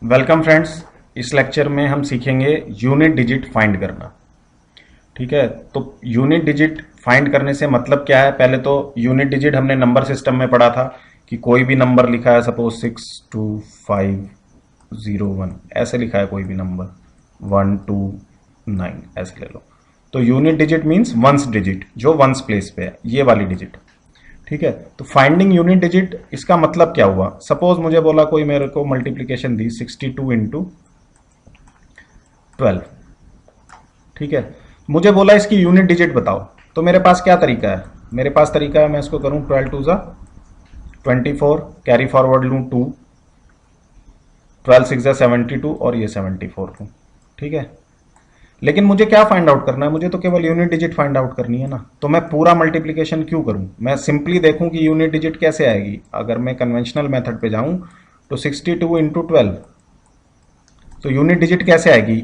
Welcome friends. इस lecture में हम सीखेंगे यूनिट डिजिट फाइंड करना। ठीक है, तो यूनिट डिजिट फाइंड करने से मतलब क्या है। पहले तो यूनिट डिजिट हमने नंबर सिस्टम में पढ़ा था कि कोई भी नंबर लिखा है, सपोज 62501 ऐसे लिखा है, कोई भी नंबर 129 ऐसे ले लो। तो unit digit means ones digit, जो वंस प्लेस पे है, ये वाली डिजिट। ठीक है, तो फाइंडिंग यूनिट डिजिट, इसका मतलब क्या हुआ। सपोज मुझे बोला कोई, मेरे को मल्टीप्लीकेशन दी 62 इंटू 12। ठीक है, मुझे बोला इसकी यूनिट डिजिट बताओ। तो मेरे पास क्या तरीका है, मेरे पास तरीका है, मैं इसको करूं 12 टू ज़ा 24, कैरी फॉरवर्ड लूं 2, 12 6 ज़ा 72 और ये 74 लूं। ठीक है, लेकिन मुझे क्या फाइंड आउट करना है, मुझे तो केवल यूनिट डिजिट फाइंड आउट करनी है ना। तो मैं पूरा मल्टीप्लिकेशन क्यों करूं, मैं सिंपली देखूं कि यूनिट डिजिट कैसे आएगी। अगर मैं कन्वेंशनल मेथड पे जाऊं तो 62 इंटू 12, तो यूनिट डिजिट कैसे आएगी।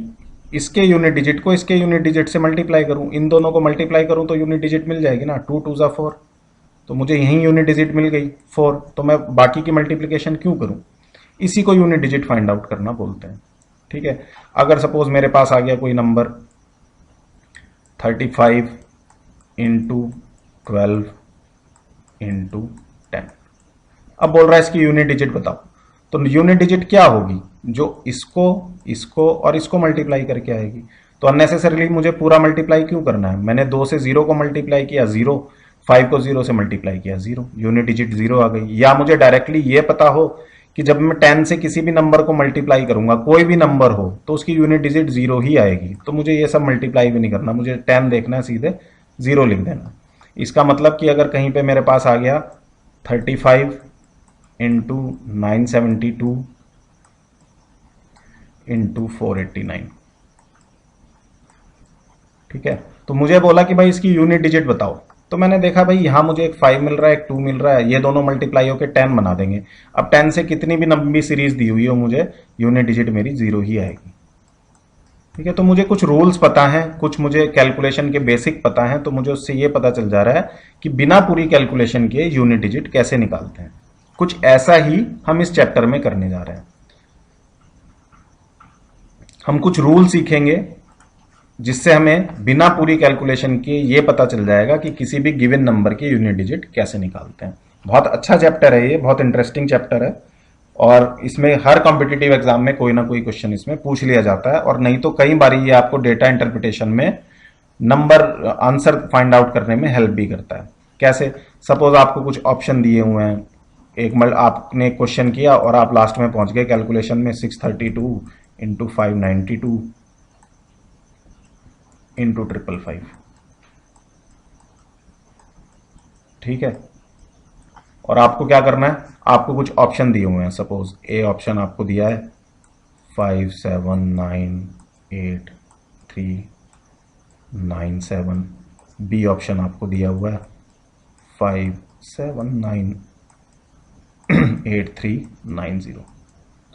इसके यूनिट डिजिट को इसके यूनिट डिजिट से मल्टीप्लाई करूं, इन दोनों को मल्टीप्लाई करूं तो यूनिट डिजिट मिल जाएगी ना। 2 2 ज़ा 4, तो मुझे यही यूनिट डिजिट मिल गई 4। तो मैं बाकी की मल्टीप्लिकेशन क्यों करूं, इसी को यूनिट डिजिट फाइंड आउट करना बोलते हैं। ठीक है, अगर सपोज मेरे पास आ गया कोई नंबर 35 इंटू 12 इंटू 10, अब बोल रहा है इसकी यूनिट डिजिट बताओ। तो यूनिट डिजिट क्या होगी, जो इसको इसको और इसको मल्टीप्लाई करके आएगी। तो अननेसेसरीली मुझे पूरा मल्टीप्लाई क्यों करना है, मैंने 2 से 0 को मल्टीप्लाई किया 0, 5 को 0 से मल्टीप्लाई किया 0, यूनिट डिजिट 0 आ गई। या मुझे डायरेक्टली ये पता हो कि जब मैं 10 से किसी भी नंबर को मल्टीप्लाई करूंगा, कोई भी नंबर हो, तो उसकी यूनिट डिजिट 0 ही आएगी। तो मुझे ये सब मल्टीप्लाई भी नहीं करना, मुझे 10 देखना है, सीधे 0 लिख देना। इसका मतलब कि अगर कहीं पे मेरे पास आ गया 35 इंटू 972 इंटू 489, ठीक है, तो मुझे बोला कि भाई इसकी यूनिट डिजिट बताओ। तो मैंने देखा भाई यहाँ मुझे एक 5 मिल रहा है, एक 2 मिल रहा है, ये दोनों मल्टीप्लाई होकर 10 बना देंगे। अब 10 से कितनी भी लंबी सीरीज दी हुई हो, मुझे यूनिट डिजिट मेरी 0 ही आएगी। ठीक है, तो मुझे कुछ रूल्स पता है, कुछ मुझे कैलकुलेशन के बेसिक पता है, तो मुझे उससे ये पता चल जा रहा है कि बिना पूरी कैलकुलेशन के यूनिट डिजिट कैसे निकालते हैं। कुछ ऐसा ही हम इस चैप्टर में करने जा रहे हैं। हम कुछ रूल सीखेंगे जिससे हमें बिना पूरी कैलकुलेशन के ये पता चल जाएगा कि किसी भी गिवन नंबर के यूनिट डिजिट कैसे निकालते हैं। बहुत अच्छा चैप्टर है ये, बहुत इंटरेस्टिंग चैप्टर है, और इसमें हर कॉम्पिटिटिव एग्जाम में कोई ना कोई क्वेश्चन इसमें पूछ लिया जाता है, और नहीं तो कई बार ये आपको डेटा इंटरप्रिटेशन में नंबर आंसर फाइंड आउट करने में हेल्प भी करता है। कैसे, सपोज आपको कुछ ऑप्शन दिए हुए हैं, आपने क्वेश्चन किया और आप लास्ट में पहुंच गए कैलकुलेशन में 632 इंटू 592 इंटू 555। ठीक है, और आपको क्या करना है, आपको कुछ ऑप्शन दिए हुए हैं। सपोज ए ऑप्शन आपको दिया है 5798397, बी ऑप्शन आपको दिया हुआ है 5798390।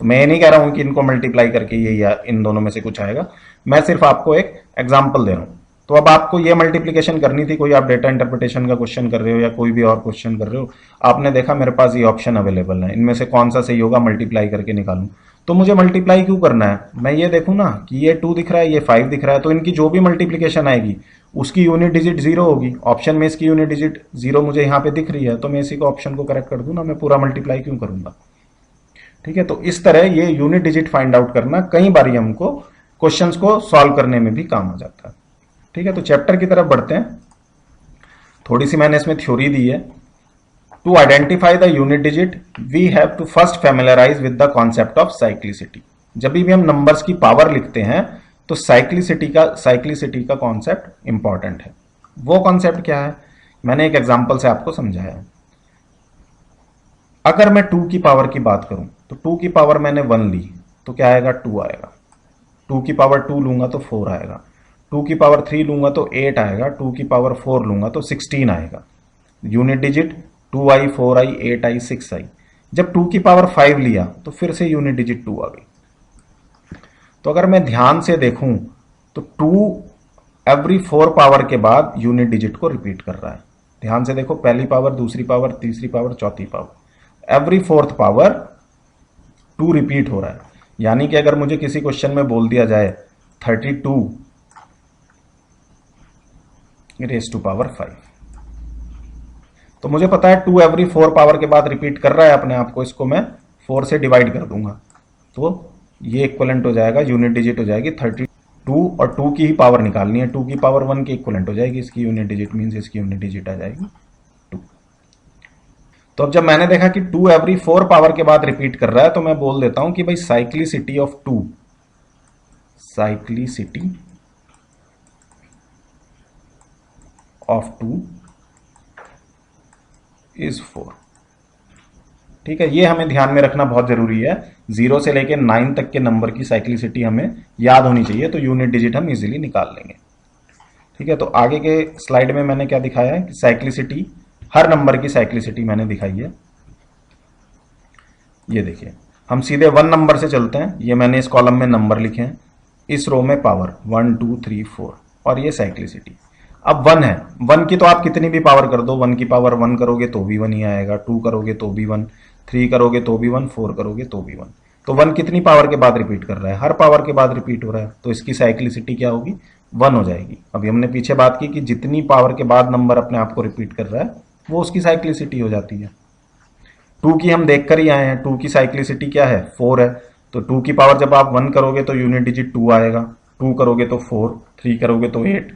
तो मैं ये नहीं कह रहा हूं कि इनको मल्टीप्लाई करके ये या इन दोनों में से कुछ आएगा, मैं सिर्फ आपको एक एग्जांपल दे रहा हूं। तो अब आपको ये मल्टीप्लिकेशन करनी थी, कोई आप डेटा इंटरप्रिटेशन का क्वेश्चन कर रहे हो या कोई भी और क्वेश्चन कर रहे हो, आपने देखा मेरे पास ये ऑप्शन अवेलेबल है, इनमें से कौन सा सही होगा मल्टीप्लाई करके निकालूं। तो मुझे मल्टीप्लाई क्यों करना है, मैं ये देखूं ना कि ये 2 दिख रहा है, ये 5 दिख रहा है, तो इनकी जो भी मल्टीप्लिकेशन आएगी उसकी यूनिट डिजिट 0 होगी। ऑप्शन में इसकी यूनिट डिजिट 0 मुझे यहाँ पे दिख रही है, तो मैं इसी को ऑप्शन को करेक्ट कर दूं ना, मैं पूरा मल्टीप्लाई क्यों करूंगा। ठीक है, तो इस तरह ये यूनिट डिजिट फाइंड आउट करना कई बार हमको क्वेश्चंस को सॉल्व करने में भी काम आ जाता है। ठीक है, तो चैप्टर की तरफ बढ़ते हैं। थोड़ी सी मैंने इसमें थ्योरी दी है। To identify the unit digit we have to first familiarise with the concept of cyclicity. जब भी हम नंबर्स की पावर लिखते हैं तो साइक्लिसिटी का कॉन्सेप्ट इंपॉर्टेंट है। वो कॉन्सेप्ट क्या है, मैंने एक एग्जांपल से आपको समझाया है। अगर मैं 2 की पावर की बात करूं तो 2 की पावर मैंने 1 ली तो क्या आएगा, 2 आएगा। 2 की पावर 2 लूंगा तो 4 आएगा। 2 की पावर 3 लूंगा तो 8 आएगा। 2 की पावर 4 लूंगा तो 16 आएगा। यूनिट डिजिट 2 आई, 4 आई, 8 आई, 6 आई। जब 2 की पावर 5 लिया तो फिर से यूनिट डिजिट 2 आ गई। तो अगर मैं ध्यान से देखूं तो 2 एवरी 4 पावर के बाद यूनिट डिजिट को रिपीट कर रहा है। ध्यान से देखो, पहली पावर, दूसरी पावर, तीसरी पावर, चौथी power, every 4th power 2 repeat हो रहा है। यानी कि अगर मुझे किसी क्वेश्चन में बोल दिया जाए 32 रेज टू पावर 5, तो मुझे पता है 2 एवरी 4 पावर के बाद रिपीट कर रहा है अपने आप को, इसको मैं 4 से डिवाइड कर दूंगा, तो ये इक्वलेंट हो जाएगा, यूनिट डिजिट हो जाएगी 32, और 2 की ही पावर निकालनी है, 2 की पावर 1 के इक्वलेंट हो जाएगी इसकी यूनिट डिजिट, मीन्स इसकी यूनिट डिजिट आ जाएगी 2। तो अब जब मैंने देखा कि 2 एवरी 4 पावर के बाद रिपीट कर रहा है, तो मैं बोल देता हूं कि भाई cyclicity of 2, cyclicity of 2 is 4। ठीक है, ये हमें ध्यान में रखना बहुत जरूरी है, 0 से लेकर 9 तक के नंबर की साइक्लिसिटी हमें याद होनी चाहिए, तो यूनिट डिजिट हम इजीली निकाल लेंगे। ठीक है, तो आगे के स्लाइड में मैंने क्या दिखाया है कि साइक्लिसिटी, हर नंबर की साइक्लिसिटी मैंने दिखाई है। ये देखिए, हम सीधे 1 नंबर से चलते हैं, ये मैंने इस कॉलम में नंबर लिखे हैं, इस रो में पावर 1 2 3 4, और ये साइक्लिसिटी। अब 1 है, 1 की तो आप कितनी भी पावर कर दो, 1 की पावर 1 करोगे तो भी 1 ही आएगा, 2 करोगे तो भी 1, 3 करोगे तो भी 1, 4 करोगे तो भी 1। तो 1 कितनी पावर के बाद रिपीट कर रहा है, हर पावर के बाद रिपीट हो रहा है, तो इसकी साइक्लिसिटी क्या होगी, 1 हो जाएगी। अभी हमने पीछे बात की कि जितनी पावर के बाद नंबर अपने आप को रिपीट कर रहा है वो उसकी साइक्लिसिटी हो जाती है। 2 की हम देख कर ही आए हैं, 2 की साइक्लिसिटी क्या है, 4 है, तो 2 की पावर जब आप 1 करोगे तो यूनिट डिजिट 2 आएगा, 2 करोगे तो 4, 3 करोगे तो 8,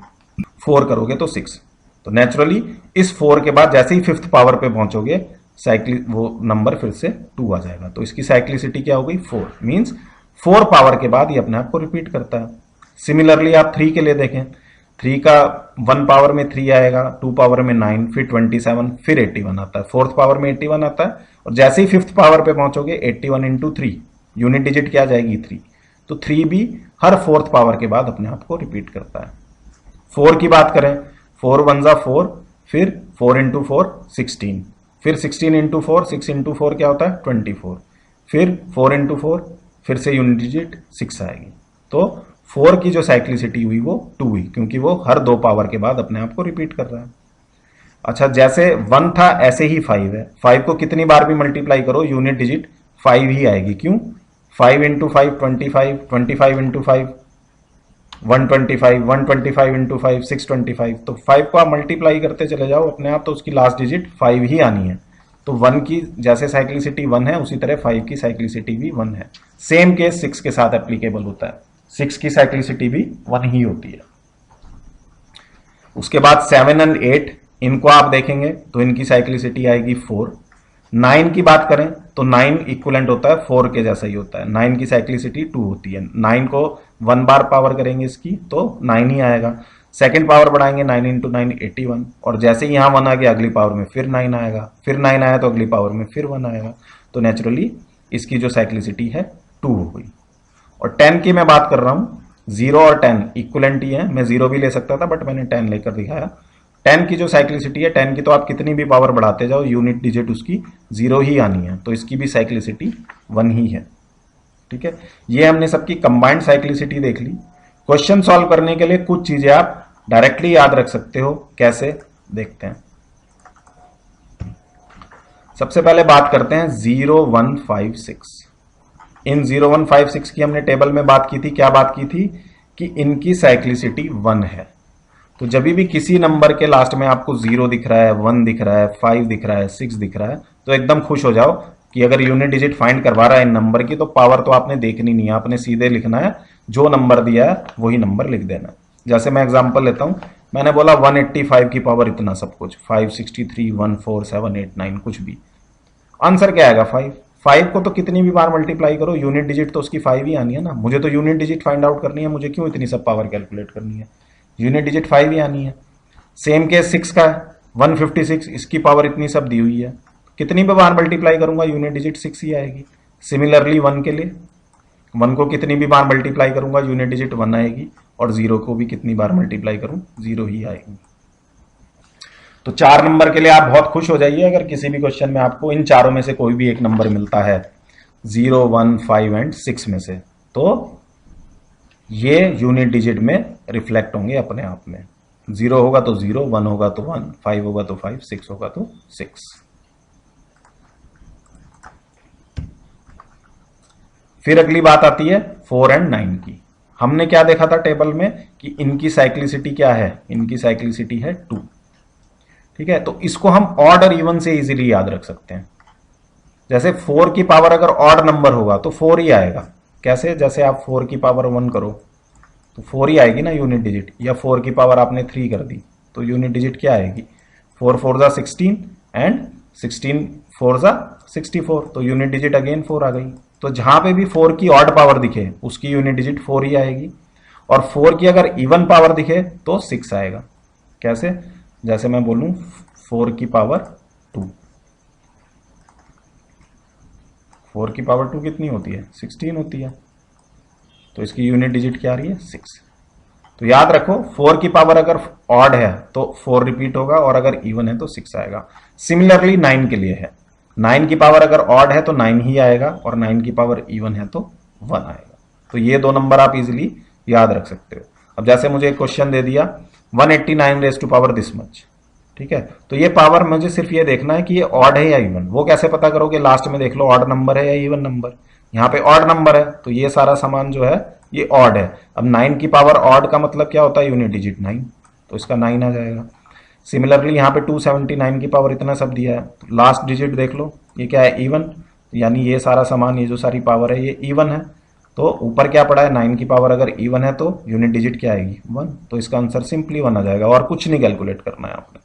4 करोगे तो 6। तो नेचुरली इस 4 के बाद जैसे ही 5th पावर पे पहुंचोगे, साइक्लिक वो नंबर फिर से 2 आ जाएगा, तो इसकी साइक्लिसिटी क्या हो गई, 4, मीन्स 4 पावर के बाद ये अपने आप को रिपीट करता है। सिमिलरली आप 3 के लिए देखें, 3 का 1 पावर में 3 आएगा, 2 पावर में 9, फिर 27, फिर 81 आता है, 4th पावर में 81 आता है, और जैसे ही 5th पावर पे पहुंचोगे 81 इंटू 3, यूनिट डिजिट क्या आ जाएगी 3, तो 3 भी हर 4th पावर के बाद अपने आप को रिपीट करता है। 4 की बात करें, 4 1 जा 4, फिर 4 इंटू 4 16, फिर 16 इंटू 4, 6 इंटू 4 क्या होता है 24, फिर 4 इंटू 4, फिर से यूनिट डिजिट 6 आएगी, तो 4 की जो साइक्लिसिटी हुई वो 2 हुई, क्योंकि वो हर 2 पावर के बाद अपने आप को रिपीट कर रहा है। अच्छा, जैसे 1 था ऐसे ही 5 है, 5 को कितनी बार भी मल्टीप्लाई करो यूनिट डिजिट 5 ही आएगी, क्यों, 5 इंटू 5 25, 25 इंटू 5 125, 125 इंटू 5 625, तो 5 को आप मल्टीप्लाई करते चले जाओ अपने आप, तो उसकी लास्ट डिजिट 5 ही आनी है। तो 1 की जैसे साइक्लिसिटी 1 है, उसी तरह 5 की साइक्लिसिटी भी 1 है। सेम केस 6 के साथ एप्लीकेबल होता है, 6 की साइक्लिसिटी भी 1 ही होती है। उसके बाद 7 एंड 8, इनको आप देखेंगे तो इनकी साइक्लिसिटी आएगी 4। 9 की बात करें तो 9 इक्वलेंट होता है 4 के जैसा ही होता है, 9 की साइक्लिसिटी 2 होती है। 9 को 1 बार पावर करेंगे इसकी तो 9 ही आएगा, सेकंड पावर बढ़ाएंगे 9 इंटू 9 81, और जैसे ही यहां 1 आ गया अगली पावर में फिर 9 आएगा, फिर 9 आया तो अगली पावर में फिर 1 आएगा, तो नेचुरली इसकी जो साइक्लिसिटी है 2 हो गई। और 10 की मैं बात कर रहा हूं, 0 और 10 इक्वलेंट ही है, मैं 0 भी ले सकता था बट मैंने 10 लेकर दिखाया। 10 की जो साइक्लिसिटी है, 10 की तो आप कितनी भी पावर बढ़ाते जाओ यूनिट डिजिट उसकी 0 ही आनी है, तो इसकी भी साइक्लिसिटी 1 ही है। ठीक है, ये हमने सबकी कंबाइंड साइक्लिसिटी देख ली। क्वेश्चन सॉल्व करने के लिए कुछ चीजें आप डायरेक्टली याद रख सकते हो, कैसे देखते हैं। सबसे पहले बात करते हैं 0156। इन 0156 की हमने टेबल में बात की थी, क्या बात की थी कि इनकी साइक्लिसिटी 1 है। तो जब भी किसी नंबर के लास्ट में आपको 0 दिख रहा है, 1 दिख रहा है, 5 दिख रहा है, 6 दिख रहा है, तो एकदम खुश हो जाओ कि अगर यूनिट डिजिट फाइंड करवा रहा है इन नंबर की, तो पावर तो आपने देखनी नहीं है, आपने सीधे लिखना है जो नंबर दिया है वही नंबर लिख देना। जैसे मैं एग्जांपल लेता हूं, मैंने बोला 185 की पावर इतना सब कुछ, 563 14789 कुछ भी, आंसर क्या आएगा 5। 5 को तो कितनी भी बार मल्टीप्लाई करो, यूनिट डिजिट तो उसकी 5 ही आनी है ना, मुझे तो यूनिट डिजिट फाइंड आउट करनी है, मुझे क्यों इतनी सब पावर कैलकुलेट करनी है, यूनिट डिजिट 5 ही आनी है। सेम केस 6 का है, 156, इसकी पावर इतनी सब दी हुई है, कितनी भी बार मल्टीप्लाई करूंगा यूनिट डिजिट 6 ही आएगी। सिमिलरली 1 के लिए, 1 को कितनी भी बार मल्टीप्लाई करूंगा यूनिट डिजिट 1 आएगी, और 0 को भी कितनी बार मल्टीप्लाई करूं 0 ही आएगी। तो 4 नंबर के लिए आप बहुत खुश हो जाइए अगर किसी भी क्वेश्चन में आपको इन चारों में से कोई भी एक नंबर मिलता है, 0 1 5 एंड 6 में से, तो ये यूनिट डिजिट में रिफ्लेक्ट होंगे अपने आप में। 0 होगा तो 0, 1 होगा तो 1, 5 होगा तो 5, 6 होगा तो 6। फिर अगली बात आती है 4 एंड 9 की। हमने क्या देखा था टेबल में कि इनकी साइक्लिसिटी क्या है, इनकी साइक्लिसिटी है 2। ठीक है, तो इसको हम ऑड और इवन से इजीली याद रख सकते हैं। जैसे 4 की पावर अगर ऑड नंबर होगा तो 4 ही आएगा। कैसे? जैसे आप 4 की पावर 1 करो तो 4 ही आएगी ना यूनिट डिजिट, या 4 की पावर आपने 3 कर दी तो यूनिट डिजिट क्या आएगी? 4 4 जा 16 एंड 16 4 जा 64, तो यूनिट डिजिट अगेन 4 आ गई। तो जहां पे भी 4 की ऑड पावर दिखे उसकी यूनिट डिजिट 4 ही आएगी, और 4 की अगर इवन पावर दिखे तो 6 आएगा। कैसे? जैसे मैं बोलूं 4 की पावर 2, 4 की पावर 2 कितनी होती है? 16 होती है, तो इसकी यूनिट डिजिट क्या आ रही है? 6। तो याद रखो 4 की पावर अगर ऑड है तो 4 रिपीट होगा, और अगर इवन है तो 6 आएगा। सिमिलरली 9 के लिए है, 9 की पावर अगर ऑड है तो 9 ही आएगा, और 9 की पावर इवन है तो 1 आएगा। तो ये दो नंबर आप इजिली याद रख सकते हो। अब जैसे मुझे एक क्वेश्चन दे दिया 189 raise to power this much, ठीक है, तो ये पावर मुझे सिर्फ ये देखना है कि ये ऑड है या इवन। वो कैसे पता करोगे? लास्ट में देख लो ऑड नंबर है या इवन नंबर। यहाँ पे ऑड नंबर है तो ये सारा सामान जो है ये ऑड है। अब 9 की पावर ऑड का मतलब क्या होता है? यूनिट डिजिट 9, तो इसका 9 आ जाएगा। सिमिलरली यहाँ पे 279 की पावर इतना सब दिया है, तो लास्ट डिजिट देख लो ये क्या है? इवन, यानी ये सारा सामान, ये जो सारी पावर है ये इवन है। तो ऊपर क्या पड़ा है? 9 की पावर अगर इवन है तो यूनिट डिजिट क्या आएगी? 1, तो इसका आंसर सिंपली 1 आ जाएगा, और कुछ नहीं कैलकुलेट करना है आपने।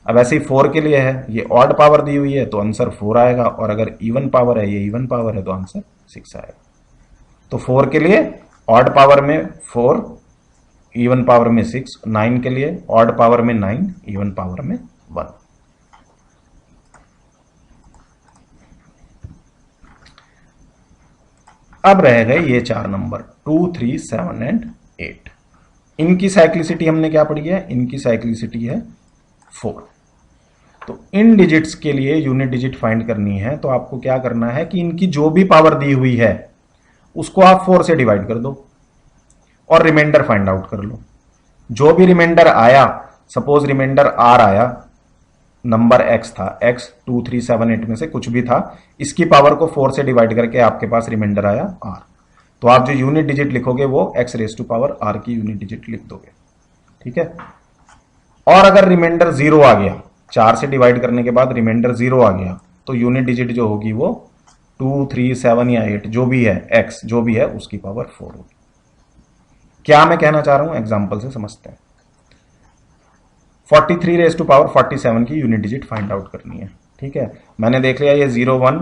अब ऐसे ही 4 के लिए है, ये ऑड पावर दी हुई है तो आंसर 4 आएगा, और अगर इवन पावर है, ये इवन पावर है, तो आंसर 6 आएगा। तो 4 के लिए ऑड पावर में 4, इवन पावर में 6, 9 के लिए ऑड पावर में 9, इवन पावर में 1। अब रह गए ये 4 नंबर 2, 3, 7 एंड 8। इनकी साइक्लिसिटी हमने क्या पढ़ी है? इनकी साइक्लिसिटी है 4। तो इन डिजिट्स के लिए यूनिट डिजिट फाइंड करनी है, तो आपको क्या करना है कि इनकी जो भी पावर दी हुई है उसको आप 4 से डिवाइड कर दो और रिमाइंडर फाइंड आउट कर लो। जो भी रिमाइंडर आया, सपोज रिमाइंडर आर आया, नंबर एक्स था, एक्स 2, 3, 7, 8 में से कुछ भी था, इसकी पावर को 4 से डिवाइड करके आपके पास रिमाइंडर आया आर, तो आप जो यूनिट डिजिट लिखोगे वो X raise to power R की यूनिट डिजिट लिख दोगे। ठीक है। और अगर रिमाइंडर 0 आ गया, 4 से डिवाइड करने के बाद रिमाइंडर 0 आ गया, तो यूनिट डिजिट जो होगी वो 2, 3, 7 या 8 जो भी है, एक्स जो भी है उसकी पावर 4 होगी। क्या मैं कहना चाह रहा हूं एग्जाम्पल से समझते हैं। 43 रेज टू पावर 47 की यूनिट डिजिट फाइंड आउट करनी है। ठीक है, मैंने देख लिया ये 0, 1,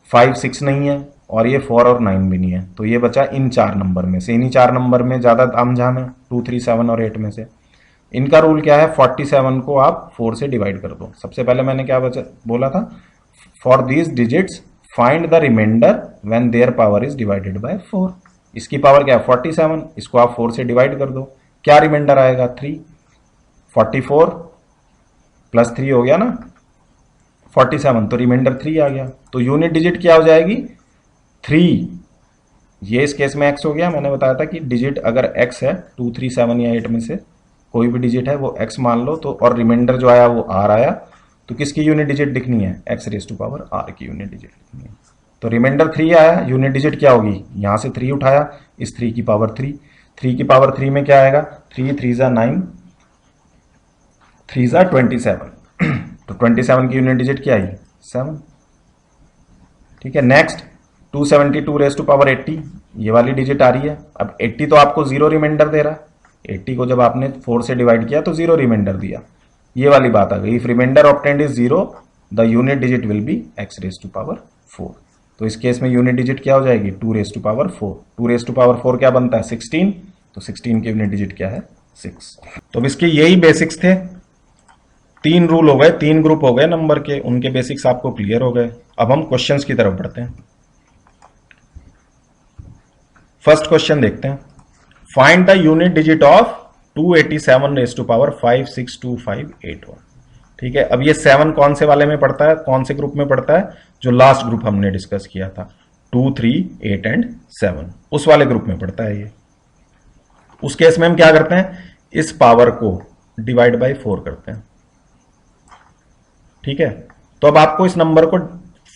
5, 6 नहीं है, और ये 4 और 9 भी नहीं है, तो ये बचा इन 4 नंबर में से। इन्हीं 4 नंबर में ज्यादा तामझाम है, 2, 3, 7 और 8 में से। इनका रूल क्या है? 47 को आप 4 से डिवाइड कर दो। सबसे पहले मैंने क्या बोला था? For these digits find the remainder when their power is divided by 4। इसकी पावर क्या है? 47, इसको आप 4 से डिवाइड कर दो, क्या रिमाइंडर आएगा? 3। 44 प्लस 3 हो गया ना 47, तो रिमाइंडर 3 आ गया, तो यूनिट डिजिट क्या हो जाएगी? 3। ये इस केस में एक्स हो गया। मैंने बताया था कि डिजिट अगर एक्स है, 2, 3, 7 या 8 में से कोई भी डिजिट है वो एक्स मान लो, तो और रिमाइंडर जो आया वो आर आया, तो किसकी यूनिट डिजिट लिखनी है? X raise to power R की यूनिट डिजिट लिखनी है। तो रिमाइंडर 3 आया, यूनिट डिजिट क्या होगी? यहां से 3 उठाया, इस 3 की पावर 3, 3 की पावर 3 में क्या आएगा? 3, 3 जा 9, 3 जा 27, तो 27 की यूनिट डिजिट क्या आई? 7। ठीक है, नेक्स्ट 272 रेज टू पावर 80, ये वाली डिजिट आ रही है। अब 80 तो आपको 0 रिमाइंडर दे रहा है, 80 को जब आपने 4 से डिवाइड किया तो 0 रिमाइंडर दिया, ये वाली बात आ गई। If remainder obtained is 0 the unit digit will be X raise to power 4। तो इस केस में यूनिट डिजिट क्या हो जाएगी? 2 raise to power 4। 2 raise to power 4 क्या बनता है? 16, तो 16 की यूनिट डिजिट क्या है? 6। तो अब इसके यही बेसिक्स थे। 3 रूल हो गए, 3 ग्रुप हो गए नंबर के, उनके बेसिक्स आपको क्लियर हो गए। अब हम क्वेश्चंस की तरफ बढ़ते हैं। फर्स्ट क्वेश्चन देखते हैं। Find the unit digit of 287 raise to power 562581। ठीक है, अब ये 7 कौन से वाले में पड़ता है? कौन से ग्रुप में पड़ता है? जो लास्ट ग्रुप हमने डिस्कस किया था, 2, 3, 8 एंड 7, उस वाले ग्रुप में पड़ता है ये। उस केस में हम क्या करते हैं? इस पावर को डिवाइड बाय 4 करते हैं। ठीक है, तो अब आपको इस नंबर को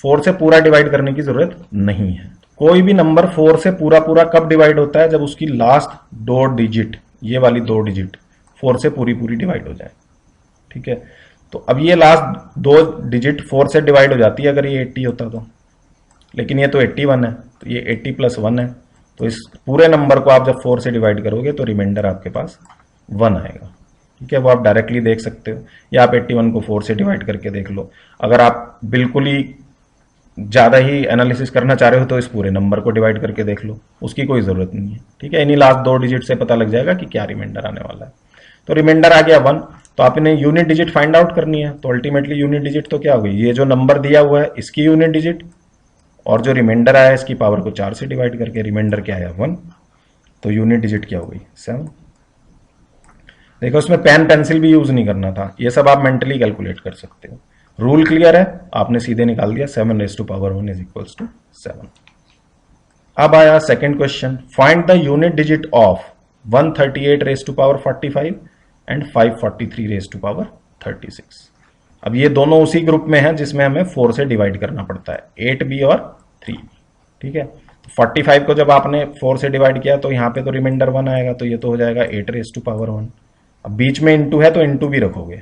4 से पूरा डिवाइड करने की जरूरत नहीं है। कोई भी नंबर 4 से पूरा पूरा कब डिवाइड होता है? जब उसकी लास्ट 2 डिजिट, ये वाली 2 डिजिट 4 से पूरी पूरी डिवाइड हो जाए। ठीक है, तो अब ये लास्ट 2 डिजिट 4 से डिवाइड हो जाती है अगर ये 80 होता तो, लेकिन ये तो 81 है, तो ये 80 + 1 है, तो इस पूरे नंबर को आप जब 4 से डिवाइड करोगे तो रिमाइंडर आपके पास 1 आएगा। ठीक है, वो आप डायरेक्टली देख सकते हो, या आप 81 को 4 से डिवाइड करके देख लो। अगर आप बिल्कुल ही ज़्यादा ही एनालिसिस करना चाह रहे हो तो इस पूरे नंबर को डिवाइड करके देख लो, उसकी कोई ज़रूरत नहीं है। ठीक है, इन्हीं लास्ट 2 डिजिट से पता लग जाएगा कि क्या रिमाइंडर आने वाला है। तो रिमाइंडर आ गया 1, तो आपने यूनिट डिजिट फाइंड आउट करनी है। तो अल्टीमेटली यूनिट डिजिट तो क्या हो गई, ये जो नंबर दिया हुआ है इसकी यूनिट डिजिट, और जो रिमाइंडर आया इसकी पावर को 4 से डिवाइड करके रिमाइंडर क्या आया 1, तो यूनिट डिजिट क्या हो गई 7। देखो उसमें पेन पेंसिल भी यूज नहीं करना था, ये सब आप मेंटली कैलकुलेट कर सकते हो। रूल क्लियर है, आपने सीधे निकाल दिया 7⁻1 = 7। अब आया second question, find the unit digit of 138⁻45 and 543⁻36। अब ये दोनों उसी ग्रुप में हैं जिसमें हमें 4 से डिवाइड करना पड़ता है, 8b और 3। ठीक है, तो 45 को जब आपने 4 से डिवाइड किया तो यहाँ पे तो रिमाइंडर 1 आएगा, तो ये तो हो जाएगा 8⁻1। अब बीच में इंटू है तो इंटू भी रखोगे।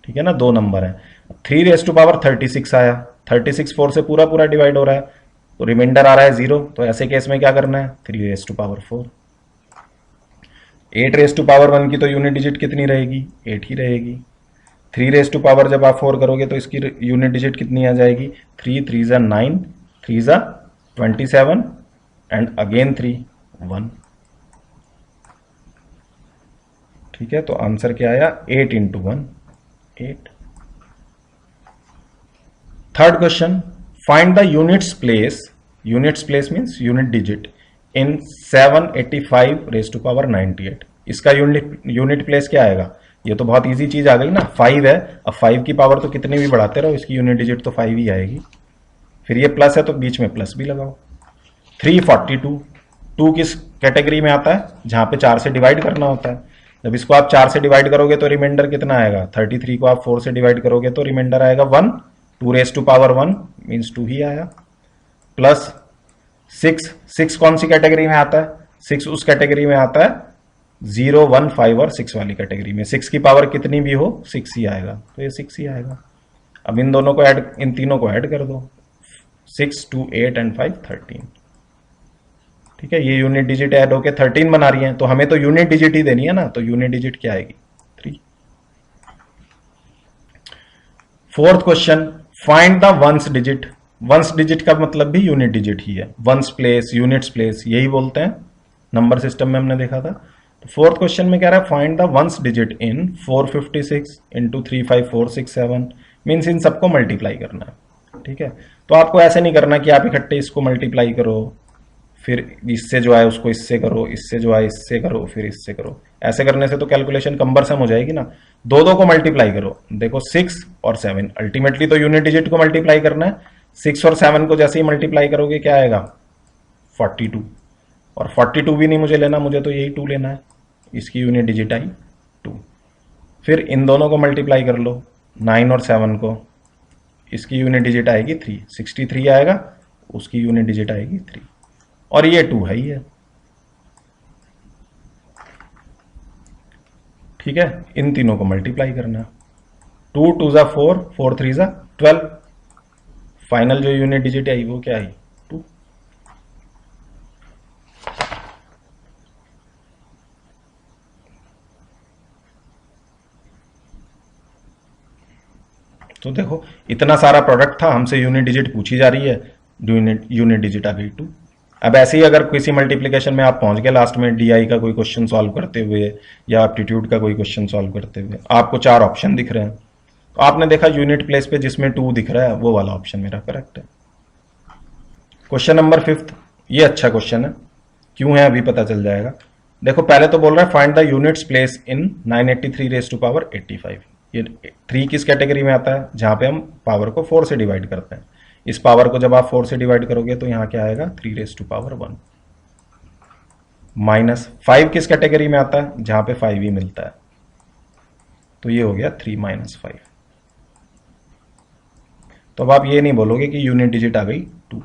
ठीक है ना, 2 नंबर है। 3⁻36 आया, 36 4 से पूरा पूरा डिवाइड हो रहा है, तो रिमाइंडर आ रहा है 0, तो ऐसे केस में क्या करना है 3⁻4। 8⁻1 की तो यूनिट डिजिट कितनी रहेगी, 8 ही रहेगी। 3 जब आप 4 करोगे तो इसकी यूनिट डिजिट कितनी आ जाएगी, 3 3 ज़ा 9, 3 ज़ा 27 एंड अगेन 3 1। ठीक है, तो आंसर क्या आया 8 × 1 8। Third question, find the units place, units place means unit digit in 785⁻98। इसका यूनिट प्लेस क्या आएगा, ये तो बहुत इजी चीज आ गई ना, 5 है। अब 5 की पावर तो कितनी भी बढ़ाते रहो, इसकी यूनिट डिजिट तो 5 ही आएगी। फिर ये प्लस है तो बीच में प्लस भी लगाओ। 342, 2 किस कैटेगरी में आता है, जहां पे 4 से डिवाइड करना होता है। जब इसको आप 4 से डिवाइड करोगे तो रिमाइंडर कितना आएगा, 33 को आप 4 से डिवाइड करोगे तो रिमाइंडर आएगा 1, 2⁻1 मीन्स 2 ही आया। प्लस 6 कौन सी कैटेगरी में आता है, 6 उस कैटेगरी में आता है 0 1 5 और 6 वाली कैटेगरी में। 6 की पावर कितनी भी हो 6 ही आएगा, तो ये 6 ही आएगा। अब इन दोनों को ऐड, इन तीनों को ऐड कर दो, 6 2 8 एंड 5 13। ठीक है, ये यूनिट डिजिट ऐड होके 13 बना रही है, तो हमें तो यूनिट डिजिट ही देनी है ना, तो यूनिट डिजिट क्या आएगी 3। Fourth question, find the ones digit. Ones digit का मतलब भी यूनिट डिजिट ही है, वंस प्लेस यूनिट्स प्लेस यही बोलते हैं, नंबर सिस्टम में हमने देखा था। तो फोर्थ क्वेश्चन में कह रहा है find the ones digit in 456 into 35467, means in सबको मल्टीप्लाई करना है। ठीक है, तो आपको ऐसे नहीं करना कि आप इकट्ठे इसको मल्टीप्लाई करो, फिर इससे जो आए उसको इससे करो, इससे जो आए इससे करो, फिर इससे करो। ऐसे करने से तो कैलकुलेशन कम्बरसम हो जाएगी ना। दो को मल्टीप्लाई करो, देखो 6 और 7, अल्टीमेटली तो यूनिट डिजिट को मल्टीप्लाई करना है। 6 और 7 को जैसे ही मल्टीप्लाई करोगे क्या आएगा 42, और 42 भी नहीं मुझे लेना, मुझे तो यही 2 लेना है, इसकी यूनिट डिजिट आई 2। फिर इन दोनों को मल्टीप्लाई कर लो, 9 और 7 को, इसकी यूनिट डिजिट आएगी 3, 63 आएगा, उसकी यूनिट डिजिट आएगी 3, और ये 2 है ही है। ठीक है, इन तीनों को मल्टीप्लाई करना, 2 2 ज़ा 4, 4 3 ज़ा 12, फाइनल जो यूनिट डिजिट आई वो क्या आई 2। तो देखो इतना सारा प्रोडक्ट था, हमसे यूनिट डिजिट पूछी जा रही है, यूनिट डिजिट आ गई 2। अब ऐसे ही अगर किसी मल्टीप्लिकेशन में आप पहुंच गए लास्ट में डीआई का कोई क्वेश्चन सॉल्व करते हुए या एप्टीट्यूड का कोई क्वेश्चन सॉल्व करते हुए, आपको 4 ऑप्शन दिख रहे हैं, तो आपने देखा यूनिट प्लेस पे जिसमें 2 दिख रहा है वो वाला ऑप्शन मेरा करेक्ट है। क्वेश्चन नंबर 5, ये अच्छा क्वेश्चन है, क्यों है अभी पता चल जाएगा। देखो पहले तो बोल रहा है find the units place in 983⁻85। ये 3 किस कैटेगरी में आता है, जहां पे हम पावर को 4 से डिवाइड करते हैं। इस पावर को जब आप 4 से डिवाइड करोगे तो यहां क्या आएगा 3⁻1। माइनस 5 किस कैटेगरी में आता है, जहां पे 5 ही मिलता है, तो ये हो गया 3 - 5। तो अब आप ये नहीं बोलोगे कि यूनिट डिजिट आ गई 2।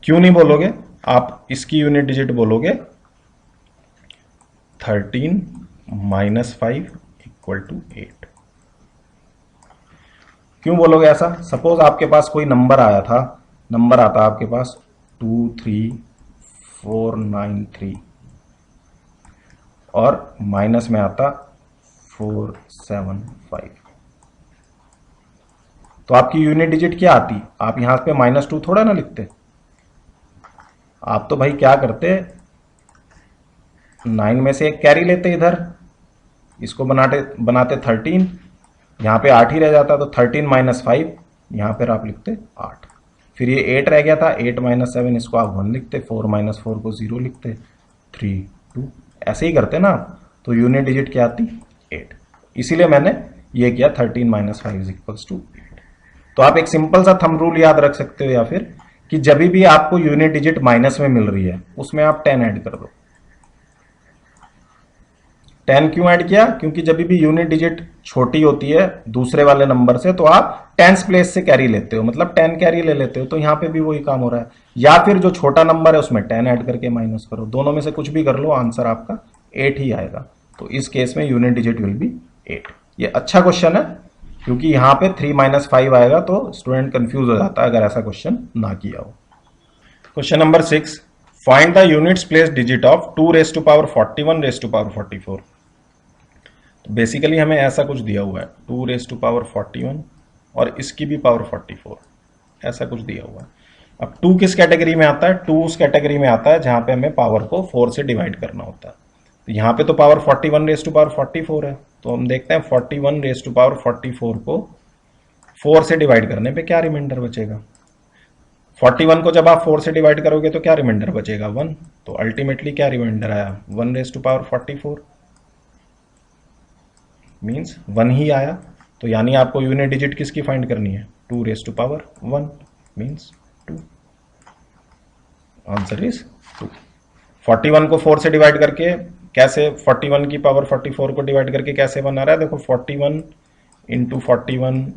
क्यों नहीं बोलोगे, आप इसकी यूनिट डिजिट बोलोगे 13 - 5 = 8। क्यों बोलोगे ऐसा? सपोज आपके पास कोई नंबर आया था, नंबर आता आपके पास 23493 और माइनस में आता 475, तो आपकी यूनिट डिजिट क्या आती? आप यहां पे -2 थोड़ा ना लिखते, आप तो भाई क्या करते, 9 में से एक कैरी लेते इधर, इसको बनाते 13, यहाँ पे 8 ही रह जाता, तो 13 - 5, यहाँ पर आप लिखते 8। फिर ये 8 रह गया था, 8 - 7, इसको आप 1 लिखते, 4 - 4 को 0 लिखते, 3 2, ऐसे ही करते ना आप, तो यूनिट डिजिट क्या आती? 8। इसीलिए मैंने ये किया 13 - 5 = 8। तो आप एक सिंपल सा थंब रूल याद रख सकते हो, या फिर कि जब भी आपको यूनिट डिजिट माइनस में मिल रही है उसमें आप 10 ऐड कर दो। 10 क्यों ऐड किया? क्योंकि जब भी यूनिट डिजिट छोटी होती है दूसरे वाले नंबर से, तो आप टेंस प्लेस से कैरी लेते हो, मतलब 10 कैरी ले लेते हो, तो यहां पे भी वही काम हो रहा है। या फिर जो छोटा नंबर है उसमें 10 ऐड करके माइनस करो, दोनों में से कुछ भी कर लो, आंसर आपका 8 ही आएगा। तो इस केस में यूनिट डिजिट विल बी 8। ये अच्छा क्वेश्चन है, क्योंकि यहां पे 3 - 5 आएगा तो स्टूडेंट कंफ्यूज हो जाता है अगर ऐसा क्वेश्चन ना किया हो। Question number 6, find the units place digit of 2⁻41 44। तो बेसिकली हमें ऐसा कुछ दिया हुआ है, 2⁻41 और इसकी भी पावर 44, ऐसा कुछ दिया हुआ है। अब 2 किस कैटेगरी में आता है? 2 उस कैटेगरी में आता है जहां पे हमें पावर को 4 से डिवाइड करना होता है। तो यहाँ पे तो पावर 41⁻44 है, तो हम देखते हैं 41⁻44 को 4 से डिवाइड करने पे क्या रिमाइंडर बचेगा। 41 को जब आप 4 से डिवाइड करोगे तो क्या रिमाइंडर बचेगा? 1। तो अल्टीमेटली क्या रिमाइंडर आया? 1⁻44 मीन्स 1 ही आया। तो यानी आपको यूनिट डिजिट किसकी फाइंड करनी है? 2⁻1 मीन्स 2। Answer is 2। 41 को 4 से डिवाइड करके कैसे, 41 की पावर 44 को डिवाइड करके कैसे बना रहा है? देखो 41 × 41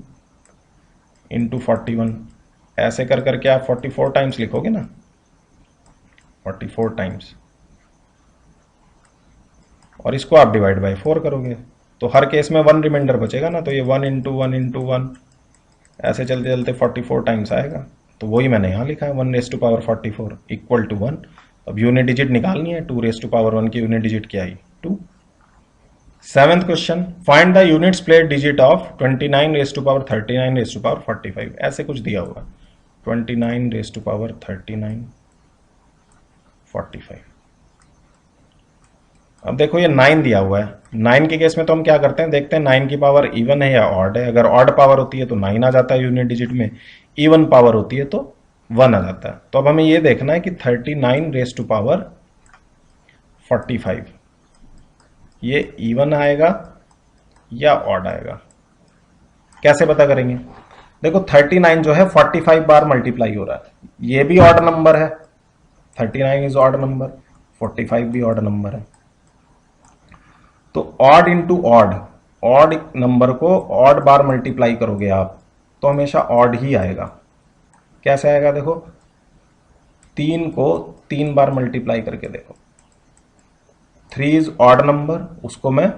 × 41 ऐसे कर करके आप 44 टाइम्स लिखोगे ना, 44 टाइम्स, और इसको आप डिवाइड बाय 4 करोगे तो हर केस में 1 रिमाइंडर बचेगा ना, तो ये 1 × 1 × 1 ऐसे चलते चलते 44 टाइम्स आएगा। तो वही मैंने यहाँ लिखा है 1⁻44 = 1। अब यूनिट डिजिट निकालनी है, 2⁻1 की यूनिट डिजिट क्या आई? 2। 7th question, find the units place digit of 29⁻39⁻45। ऐसे कुछ दिया हुआ, 29⁻39⁴45। अब देखो ये 9 दिया हुआ है, 9 के केस में तो हम क्या करते हैं, देखते हैं 9 की पावर इवन है या ऑड है। अगर ऑड पावर होती है तो 9 आ जाता है यूनिट डिजिट में, इवन पावर होती है तो 1 आ जाता है। तो अब हमें ये देखना है कि 39⁻45 ये इवन आएगा या ऑड आएगा, कैसे पता करेंगे? देखो 39 जो है 45 बार मल्टीप्लाई हो रहा है, ये भी ऑड नंबर है, 39 इज ऑड नंबर, 45 भी ऑड नंबर है। तो odd into odd, odd number को ऑड बार मल्टीप्लाई करोगे आप तो हमेशा ऑड ही आएगा। कैसे आएगा? देखो 3 को 3 बार मल्टीप्लाई करके देखो, 3 इज ऑड नंबर, उसको मैं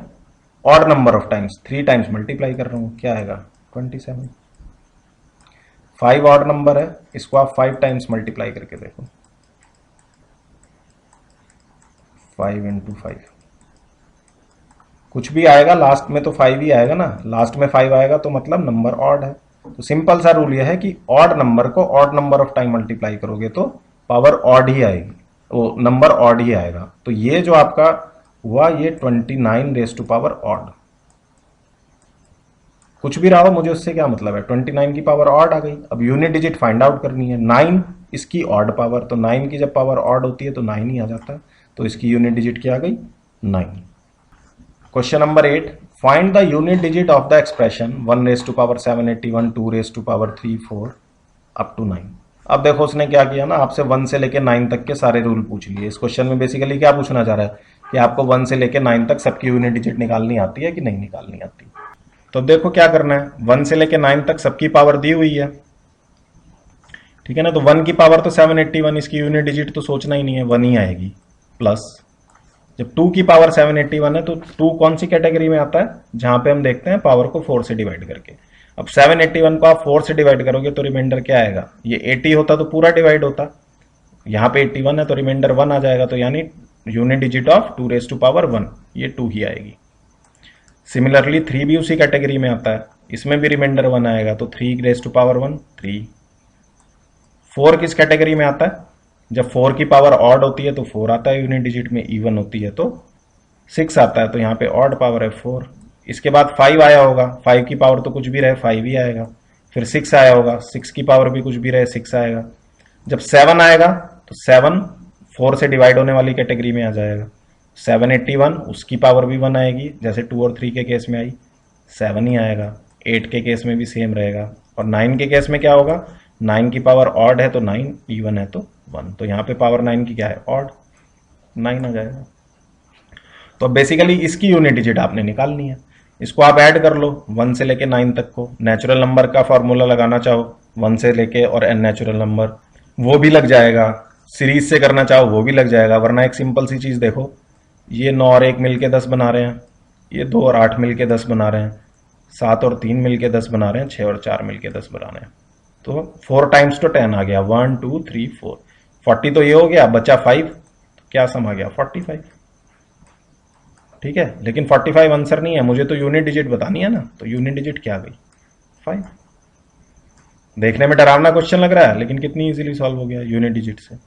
odd number of times 3 times multiply कर रहा हूं, क्या आएगा? 27। 5 ऑड नंबर है, इसको आप 5 टाइम्स मल्टीप्लाई करके देखो, 5 × 5 कुछ भी आएगा लास्ट में तो 5 ही आएगा ना, लास्ट में 5 आएगा तो मतलब नंबर ऑड है। तो सिंपल सा रूल यह है कि ऑड नंबर को odd number of time multiply करोगे तो पावर ऑड ही आएगी, वो नंबर ऑड ही आएगा। तो ये जो आपका हुआ ये 29⁻ऑड, कुछ भी रहा हो मुझे उससे क्या मतलब है, 29 की पावर ऑड आ गई। अब यूनिट डिजिट फाइंड आउट करनी है, 9 इसकी ऑड पावर, तो 9 की जब पावर ऑड होती है तो 9 ही आ जाता है, तो इसकी यूनिट डिजिट क्या आ गई? 9। Question number 8, find the unit digit of the expression 1�781 2�34 up to 9। अब देखो उसने क्या किया ना, आपसे 1 से लेके 9 तक के सारे रूल पूछ लिए। इस क्वेश्चन में बेसिकली क्या पूछना चाह रहा है कि आपको 1 से लेके 9 तक सबकी यूनिट डिजिट निकालनी आती है कि नहीं निकालनी आती। तो देखो क्या करना है, 1 से लेके 9 तक सबकी पावर दी हुई है, ठीक है ना। तो 1 की पावर तो 781, इसकी यूनिट डिजिट तो सोचना ही नहीं है, 1 ही आएगी। प्लस जब 2 की पावर 781 है तो 2 कौन सी कैटेगरी में आता है, जहां पे हम देखते हैं पावर को 4 से डिवाइड करके। अब 781 को आप 4 से डिवाइड करोगे तो रिमाइंडर क्या आएगा, ये 80 होता तो पूरा डिवाइड होता, यहाँ पे 81 है तो रिमाइंडर 1 आ जाएगा, तो यानी unit digit of 2 raise to power 1, ये 2 ही आएगी। सिमिलरली 3 भी उसी कैटेगरी में आता है, इसमें भी रिमाइंडर 1 आएगा, तो 3 रेज टू पावर 1 3। 4 किस कैटेगरी में आता है, जब 4 की पावर ऑड होती है तो 4 आता है यूनिट डिजिट में, इवन होती है तो 6 आता है, तो यहाँ पे ऑड पावर है 4। इसके बाद 5 आया होगा, 5 की पावर तो कुछ भी रहे 5 ही आएगा। फिर 6 आया होगा, 6 की पावर भी कुछ भी रहे 6 आएगा। जब 7 आएगा तो 7 4 से डिवाइड होने वाली कैटेगरी में आ जाएगा। 781 उसकी पावर भी 1 आएगी, जैसे 2 और 3 के केस में आई, 7 ही आएगा। 8 के केस में भी सेम रहेगा। और 9 के केस में क्या होगा, 9 की पावर ऑड है तो 9, इवन है तो 1, तो यहाँ पे पावर 9 की क्या है, ऑड, 9 आ जाएगा। तो बेसिकली इसकी यूनिट डिजिट आपने निकालनी है। इसको आप ऐड कर लो 1 से लेके 9 तक को, नेचुरल नंबर का फॉर्मूला लगाना चाहो 1 से लेके और n नेचुरल नंबर, वो भी लग जाएगा। सीरीज से करना चाहो वो भी लग जाएगा, वरना एक सिंपल सी चीज़ देखो, ये 9 और 1 मिलके 10 बना रहे हैं, ये 2 और 8 मिलके 10 बना रहे हैं, 7 और 3 मिलके 10 बना रहे हैं, 6 और 4 मिलके 10 बना रहे हैं, तो 4 टाइम्स तो 10 आ गया, 1 2 3 4, 40 तो ये हो गया, बचा 5, क्या सम आ गया 45। ठीक है, लेकिन 45 आंसर नहीं है, मुझे तो यूनिट डिजिट बतानी है ना, तो यूनिट डिजिट क्या आ गई 5। देखने में डरावना क्वेश्चन लग रहा है, लेकिन कितनी इजीली सॉल्व हो गया यूनिट डिजिट से।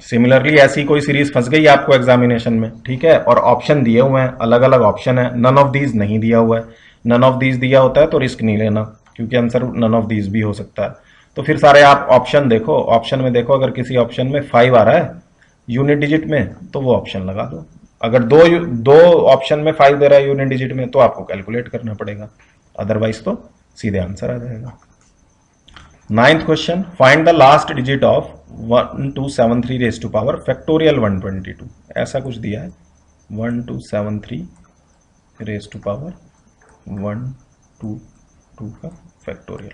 सिमिलरली ऐसी कोई सीरीज फंस गई आपको एग्जामिनेशन में, ठीक है, और ऑप्शन दिए हुए हैं, अलग अलग ऑप्शन है, नन ऑफ दीज नहीं दिया हुआ है। नन ऑफ दीज दिया होता है तो रिस्क नहीं लेना, क्योंकि आंसर नन ऑफ दीज भी हो सकता है। तो फिर सारे आप ऑप्शन देखो, ऑप्शन में देखो, अगर किसी ऑप्शन में 5 आ रहा है यूनिट डिजिट में तो वो ऑप्शन लगा दो। अगर दो ऑप्शन में 5 दे रहा है यूनिट डिजिट में तो आपको कैलकुलेट करना पड़ेगा, अदरवाइज तो सीधे आंसर आ जाएगा। 9th question, find the last digit of 1273 raise to power factorial 122। ऐसा कुछ दिया है 1273 रेज टू पावर 122 का फैक्टोरियल।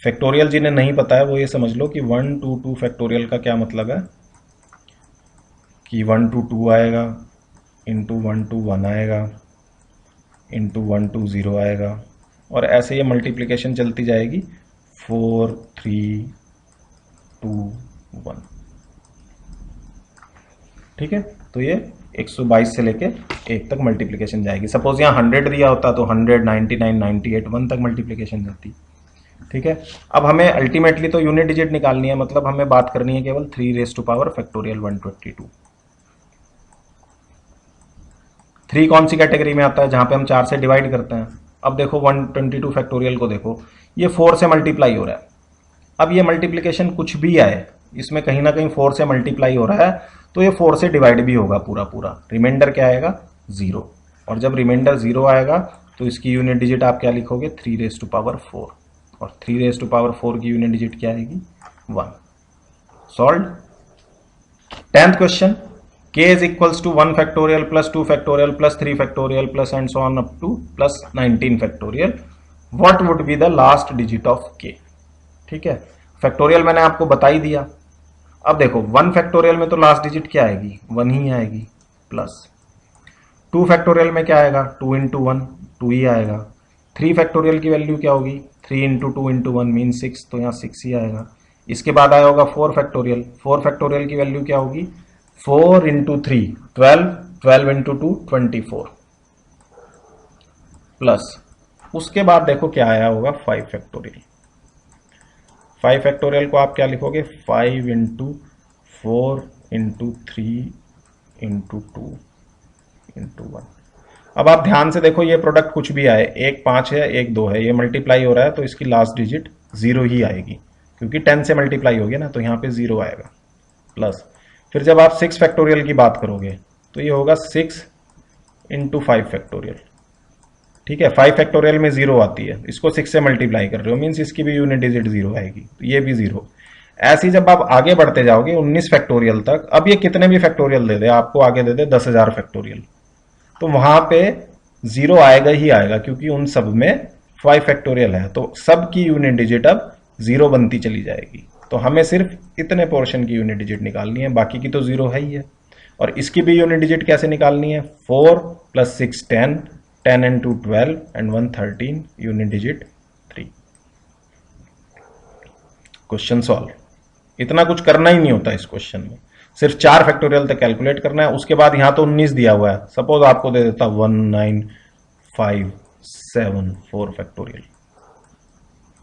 फैक्टोरियल जिन्हें नहीं पता है वो ये समझ लो कि 122 फैक्टोरियल का क्या मतलब है, कि 122 आएगा, इंटू 121 आएगा, इंटू 120 आएगा, और ऐसे ये मल्टीप्लिकेशन चलती जाएगी 4 3 2 1। ठीक है, तो ये 122 से लेके 1 तक मल्टीप्लिकेशन जाएगी। सपोज यहाँ 100 दिया होता तो 100 99 98 1 तक मल्टीप्लिकेशन जाती। ठीक है, अब हमें अल्टीमेटली तो यूनिट डिजिट निकालनी है, मतलब हमें बात करनी है केवल 3 रेज टू पावर फैक्टोरियल 122। 3 कौन सी कैटेगरी में आता है, जहां पे हम 4 से डिवाइड करते हैं। अब देखो 122 फैक्टोरियल को देखो, ये 4 से मल्टीप्लाई हो रहा है। अब ये मल्टीप्लिकेशन कुछ भी आए, इसमें कहीं ना कहीं 4 से मल्टीप्लाई हो रहा है, तो ये 4 से डिवाइड भी होगा पूरा पूरा। रिमाइंडर क्या आएगा 0, और जब रिमाइंडर 0 आएगा तो इसकी यूनिट डिजिट आप क्या लिखोगे 3 रेज टू पावर 4, और 3 रेज टू पावर 4 की यूनिट डिजिट क्या आएगी 1। Solve. 10th question, k is equals to 1 factorial plus 2 factorial plus 3 factorial plus and so on up to plus 19 factorial. What would be the last digit of k? ठीक है, factorial मैंने आपको बता ही दिया। अब देखो 1 फैक्टोरियल में तो लास्ट डिजिट क्या आएगी 1 ही आएगी, प्लस 2 फैक्टोरियल में क्या आएगा 2 इंटू 1 2 ही आएगा। 3 फैक्टोरियल की वैल्यू क्या होगी 3 इंटू 2 इंटू 1 मीन 6, तो यहाँ 6 ही आएगा। इसके बाद आया होगा 4 फैक्टोरियल, 4 फैक्टोरियल की वैल्यू क्या होगी 4 इंटू 3 12, 12 इंटू 2 24, प्लस उसके बाद देखो क्या आया होगा 5 फैक्टोरियल। 5 फैक्टोरियल को आप क्या लिखोगे 5 इंटू 4 इंटू 3 इंटू 2 इंटू 1। अब आप ध्यान से देखो, ये प्रोडक्ट कुछ भी आए, एक 5 है एक 2 है, ये मल्टीप्लाई हो रहा है तो इसकी लास्ट डिजिट 0 ही आएगी, क्योंकि 10 से मल्टीप्लाई हो गया ना, तो यहाँ पे 0 आएगा। प्लस फिर जब आप 6 फैक्टोरियल की बात करोगे तो ये होगा 6 इंटू 5 फैक्टोरियल। ठीक है, 5 फैक्टोरियल में 0 आती है, इसको 6 से मल्टीप्लाई कर रहे हो, मीन्स इसकी भी यूनिट डिजिट 0 आएगी, तो ये भी 0। ऐसे ही जब आप आगे बढ़ते जाओगे 19 फैक्टोरियल तक, अब ये कितने भी फैक्टोरियल दे दे आपको, आगे दे दे 10,000 फैक्टोरियल, तो वहां पे 0 आएगा ही आएगा, क्योंकि उन सब में 5 फैक्टोरियल है, तो सब की यूनिट डिजिट अब 0 बनती चली जाएगी। तो हमें सिर्फ इतने पोर्शन की यूनिट डिजिट निकालनी है, बाकी की तो 0 है ही है। और इसकी भी यूनिट डिजिट कैसे निकालनी है, 4 + 6 10, 10 and 2 12 and 1 13, unit digit 3। Question solve. इतना कुछ करना ही नहीं होता इस क्वेश्चन में, सिर्फ 4 फैक्टोरियल तक कैलकुलेट करना है। उसके बाद यहां तो 19 दिया हुआ है, सपोज आपको दे देता 19574 फैक्टोरियल,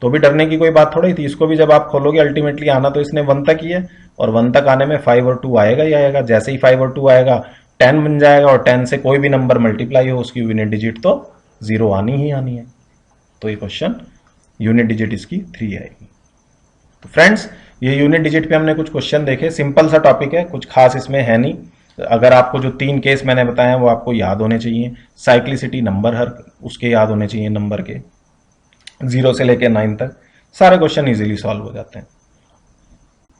तो भी डरने की कोई बात थोड़ी थी। इसको भी जब आप खोलोगे अल्टीमेटली आना तो इसने 1 तक ही है, और 1 तक आने में 5 और 2 आएगा ही आएगा। जैसे ही 5 और 2 आएगा 10 बन जाएगा, और 10 से कोई भी नंबर मल्टीप्लाई हो उसकी यूनिट डिजिट तो 0 आनी ही आनी है। तो ये क्वेश्चन यूनिट डिजिट इसकी 3 आएगी। तो फ्रेंड्स, ये यूनिट डिजिट पे हमने कुछ क्वेश्चन देखे, सिंपल सा टॉपिक है, कुछ खास इसमें है नहीं। अगर आपको जो 3 केस मैंने बताए वो आपको याद होने चाहिए, साइक्लिसिटी नंबर हर उसके याद होने चाहिए, नंबर के 0 से लेकर 9 तक, सारे क्वेश्चन इजीली सॉल्व हो जाते हैं।